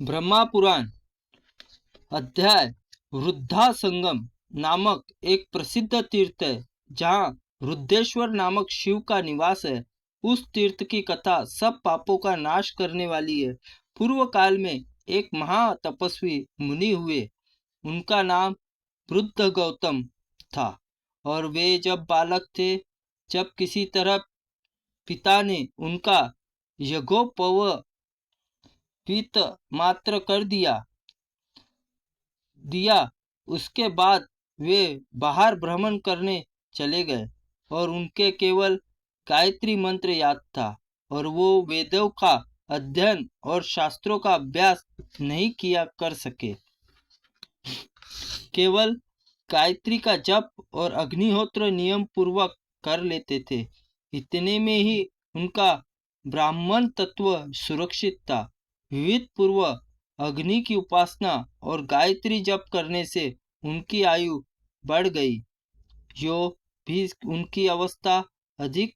ब्रह्मा पुराण अध्याय वृद्धा संगम नामक एक प्रसिद्ध तीर्थ है जहाँ रुद्रेश्वर नामक शिव का निवास है। उस तीर्थ की कथा सब पापों का नाश करने वाली है। पूर्व काल में एक महा तपस्वी मुनि हुए। उनका नाम वृद्ध गौतम था और वे जब बालक थे, जब किसी तरह पिता ने उनका यज्ञोपवीत मात्र कर दिया, उसके बाद वे बाहर भ्रमण करने चले गए और उनके केवल गायत्री मंत्र याद था और वो वेदों का अध्ययन और शास्त्रों का अभ्यास नहीं किया कर सके। केवल गायत्री का जप और अग्निहोत्र नियम पूर्वक कर लेते थे। इतने में ही उनका ब्राह्मण तत्व सुरक्षित था। विविध पूर्व अग्नि की उपासना और गायत्री जप करने से उनकी आयु बढ़ गई। जो भी उनकी अवस्था अधिक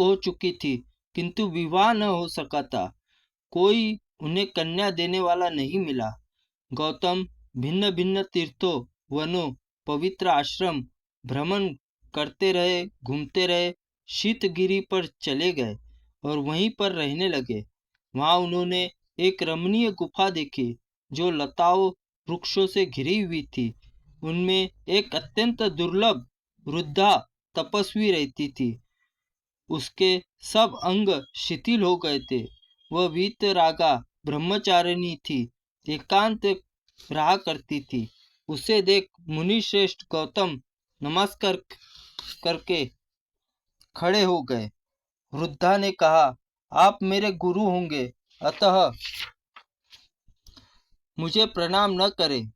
हो चुकी थी, किंतु विवाह न हो सका था। कोई उन्हें कन्या देने वाला नहीं मिला। गौतम भिन्न भिन्न तीर्थों, वनों, पवित्र आश्रम भ्रमण करते रहे, घूमते रहे। शीतगिरी पर चले गए और वहीं पर रहने लगे। वहां उन्होंने एक रमणीय गुफा देखी जो लताओं वृक्षों से घिरी हुई थी। उनमें एक अत्यंत दुर्लभ वृद्धा तपस्वी रहती थी। उसके सब अंग शिथिल हो गए थे। वह वीतरागा ब्रह्मचारिणी थी, एकांत रहा करती थी। उसे देख मुनि श्रेष्ठ गौतम नमस्कार करके खड़े हो गए। वृद्धा ने कहा, आप मेरे गुरु होंगे, अतः मुझे प्रणाम न करें।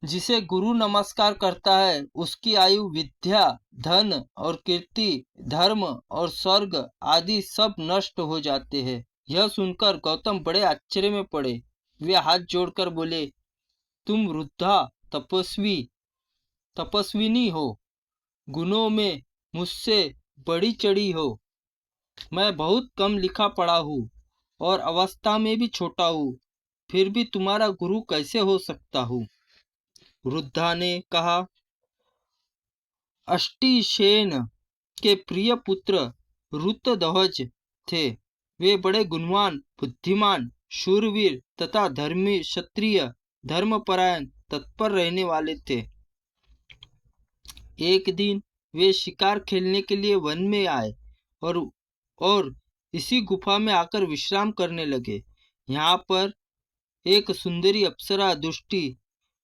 जिसे गुरु नमस्कार करता है उसकी आयु, विद्या, धन और कीर्ति, धर्म और स्वर्ग आदि सब नष्ट हो जाते हैं। यह सुनकर गौतम बड़े आश्चर्य में पड़े। वे हाथ जोड़कर बोले, तुम वृद्धा तपस्विनी हो, गुणों में मुझसे बड़ी चढ़ी हो। मैं बहुत कम लिखा पढ़ा हूँ और अवस्था में भी छोटा हूँ, फिर भी तुम्हारा गुरु कैसे हो सकता हूँ? वृद्धा ने कहा, अष्टिसेन के प्रिय पुत्र ऋतध्वज थे। वे बड़े गुणवान, बुद्धिमान, शूरवीर तथा धर्मी, क्षत्रिय, धर्मपरायण, तत्पर रहने वाले थे। एक दिन वे शिकार खेलने के लिए वन में आए और इसी गुफा में आकर विश्राम करने लगे। यहाँ पर एक सुंदरी अप्सरा दृष्टि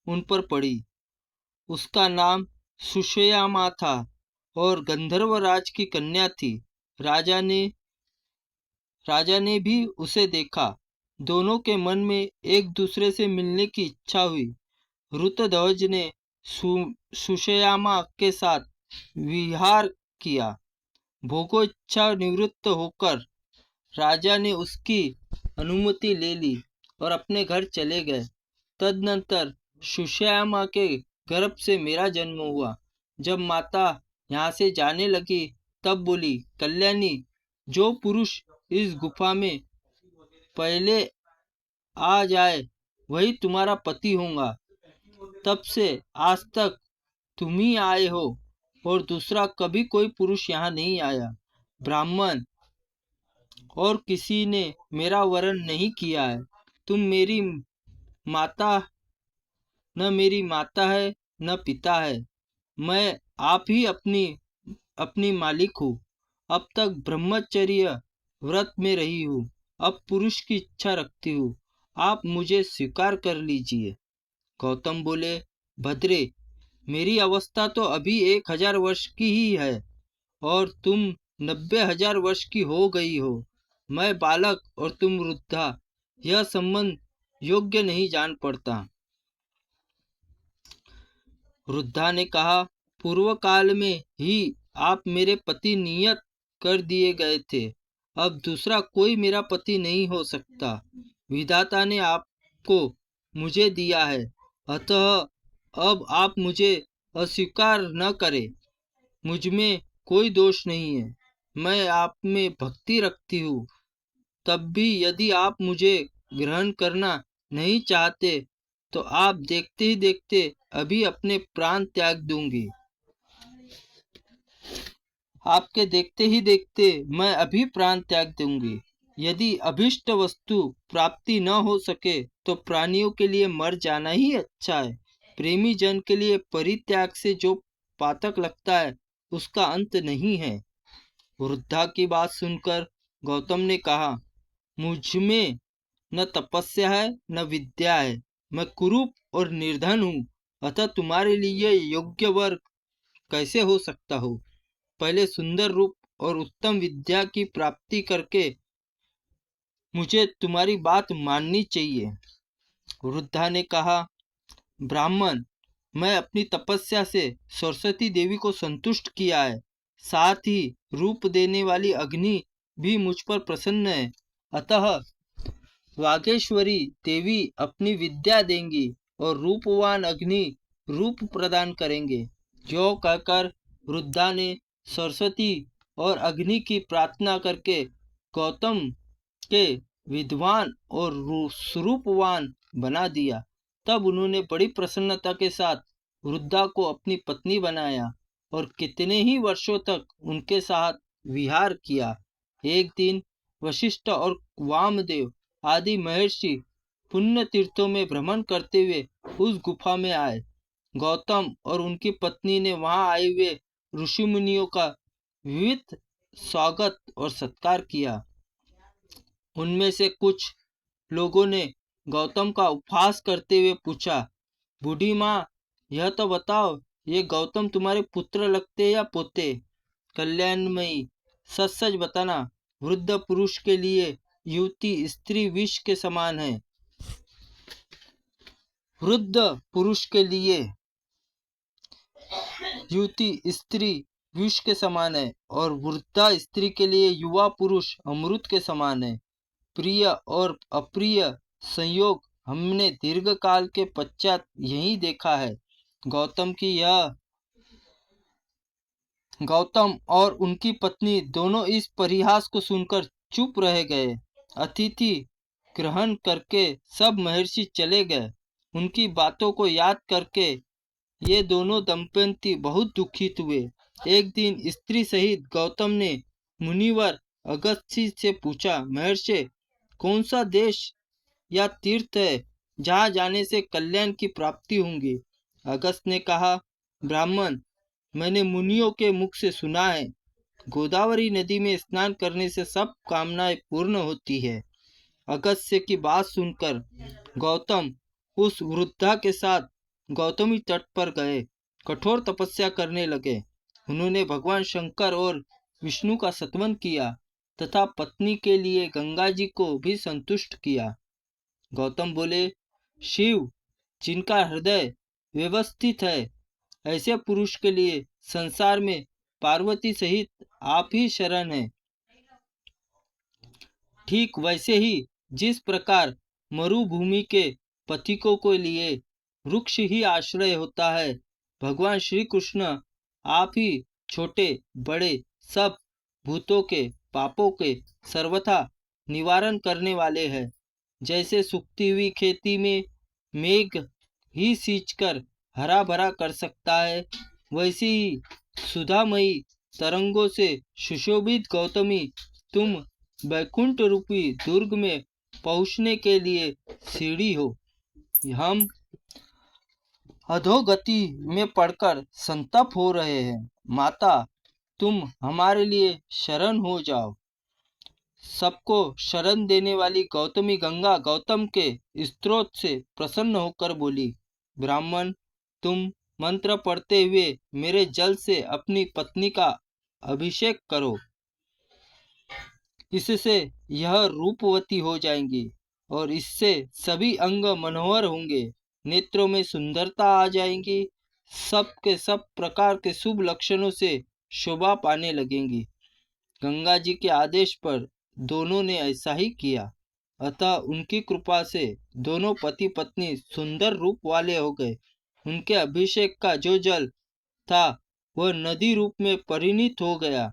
उन पर पड़ी। उसका नाम सुषयामा था और गंधर्व राज की कन्या थी। राजा ने भी उसे देखा। दोनों के मन में एक दूसरे से मिलने की इच्छा हुई। ऋतध्वज ने सुषयामा के साथ विहार किया। भोगोच्छा निवृत्त होकर राजा ने उसकी अनुमति ले ली और अपने घर चले गए। तदनंतर सुषयामा के गर्भ से मेरा जन्म हुआ। जब माता यहाँ से जाने लगी तब बोली, कल्याणी, जो पुरुष इस गुफा में पहले आ जाए वही तुम्हारा पति होगा। तब से आज तक तुम ही आए हो और दूसरा कभी कोई पुरुष यहाँ नहीं आया। ब्राह्मण और किसी ने मेरा वरण नहीं किया है। तुम मेरी माता है न पिता है। मैं आप ही अपनी मालिक हूँ। अब तक ब्रह्मचर्य व्रत में रही हूँ, अब पुरुष की इच्छा रखती हूँ। आप मुझे स्वीकार कर लीजिए। गौतम बोले, भद्रे, मेरी अवस्था तो अभी 1000 वर्ष की ही है और तुम 90,000 वर्ष की हो गई हो। मैं बालक और तुम वृद्धा, यह संबंध योग्य नहीं जान पड़ता। वृद्धा ने कहा, पूर्व काल में ही आप मेरे पति नियत कर दिए गए थे। अब दूसरा कोई मेरा पति नहीं हो सकता। विधाता ने आपको मुझे दिया है, अतः अब आप मुझे अस्वीकार न करें। मुझ में कोई दोष नहीं है। मैं आप में भक्ति रखती हूँ, तब भी यदि आप मुझे ग्रहण करना नहीं चाहते तो आप देखते ही देखते अभी अपने प्राण त्याग दूंगी। आपके देखते ही देखते मैं अभी प्राण त्याग दूंगी। यदि अभिष्ट वस्तु प्राप्ति न हो सके तो प्राणियों के लिए मर जाना ही अच्छा है। प्रेमी जन के लिए परित्याग से जो पातक लगता है उसका अंत नहीं है। वृद्धा की बात सुनकर गौतम ने कहा, मुझ में न तपस्या है न विद्या है, मैं कुरूप और निर्धन हूँ, अतः तुम्हारे लिए योग्य वर कैसे हो सकता हो। पहले सुंदर रूप और उत्तम विद्या की प्राप्ति करके मुझे तुम्हारी बात माननी चाहिए। वृद्धा ने कहा, ब्राह्मण, मैं अपनी तपस्या से सरस्वती देवी को संतुष्ट किया है, साथ ही रूप देने वाली अग्नि भी मुझ पर प्रसन्न है, अतः वागेश्वरी देवी अपनी विद्या देंगी और रूपवान अग्नि रूप प्रदान करेंगे। जो कहकर वृद्धा ने सरस्वती और अग्नि की प्रार्थना करके गौतम के विद्वान और स्वरूपवान बना दिया। तब उन्होंने बड़ी प्रसन्नता के साथ वृद्धा को अपनी पत्नी बनाया और कितने ही वर्षों तक उनके साथ विहार किया। एक दिन वशिष्ठ और वामदेव आदि महर्षि पुण्य तीर्थों में भ्रमण करते हुए उस गुफा में आए। गौतम और उनकी पत्नी ने वहां आए हुए ऋषि मुनियों का विविध स्वागत और सत्कार किया। उनमें से कुछ लोगों ने गौतम का उपहास करते हुए पूछा, बूढ़ी माँ, यह तो बताओ, ये गौतम तुम्हारे पुत्र लगते या पोते? कल्याणमयी, सच सच बताना, वृद्ध पुरुष के लिए युवती स्त्री विष के समान है। वृद्ध पुरुष के लिए युवती स्त्री विष के समान है और वृद्धा स्त्री के लिए युवा पुरुष अमृत के समान है। प्रिय और अप्रिय संयोग हमने दीर्घ काल के पश्चात यही देखा है। गौतम और उनकी पत्नी दोनों इस परिहास को सुनकर चुप रह गए। अतिथि ग्रहण करके सब महर्षि चले गए। उनकी बातों को याद करके ये दोनों दंपति बहुत दुखित हुए। एक दिन स्त्री सहित गौतम ने मुनिवर अगस्त्य से पूछा, महर्षि, कौन सा देश या तीर्थ है जहाँ जाने से कल्याण की प्राप्ति होंगी? अगस्त्य ने कहा, ब्राह्मण, मैंने मुनियों के मुख से सुना है, गोदावरी नदी में स्नान करने से सब कामनाएं पूर्ण होती है। अगस्त्य की बात सुनकर गौतम उस वृद्धा के साथ गौतमी तट पर गए, कठोर तपस्या करने लगे। उन्होंने भगवान शंकर और विष्णु का स्तवन किया तथा पत्नी के लिए गंगा जी को भी संतुष्ट किया। गौतम बोले, शिव, जिनका हृदय व्यवस्थित है, ऐसे पुरुष के लिए संसार में पार्वती सहित आप ही शरण है। ठीक वैसे ही जिस प्रकार मरुभूमि के पथिकों के लिए वृक्ष ही आश्रय होता है, भगवान श्री कृष्ण आप ही छोटे बड़े सब भूतों के पापों के सर्वथा निवारण करने वाले हैं। जैसे सूखती हुई खेती में मेघ ही सींचकर हरा भरा कर सकता है, वैसे ही सुधामयी तरंगों से सुशोभित गौतमी तुम वैकुंठ रूपी दुर्ग में पहुंचने के लिए सीढ़ी हो। हम अधोगति में पड़कर संतप हो रहे हैं। माता, तुम हमारे लिए शरण हो जाओ। सबको शरण देने वाली गौतमी गंगा गौतम के स्त्रोत से प्रसन्न होकर बोली, ब्राह्मण, तुम मंत्र पढ़ते हुए मेरे जल से अपनी पत्नी का अभिषेक करो। इससे यह रूपवती हो जाएंगी और इससे सभी अंग मनोहर होंगे, नेत्रों में सुंदरता आ जाएंगी, सब के सब प्रकार के शुभ लक्षणों से शोभा पाने लगेंगी। गंगा जी के आदेश पर दोनों ने ऐसा ही किया। अतः उनकी कृपा से दोनों पति पत्नी सुंदर रूप वाले हो गए। उनके अभिषेक का जो जल था वह नदी रूप में परिणित हो गया।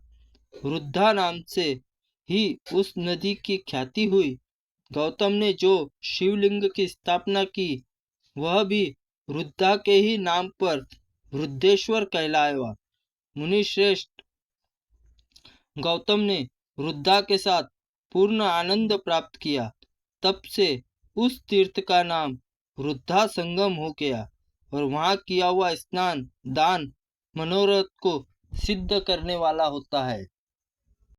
वृद्धा नाम से ही उस नदी की ख्याति हुई। गौतम ने जो शिवलिंग की स्थापना की वह भी वृद्धा के ही नाम पर वृद्धेश्वर कहलाया। मुनि श्रेष्ठ, गौतम ने वृद्धा के साथ पूर्ण आनंद प्राप्त किया। तब से उस तीर्थ का नाम वृद्धा संगम हो गया और वहां किया हुआ स्नान दान मनोरथ को सिद्ध करने वाला होता है।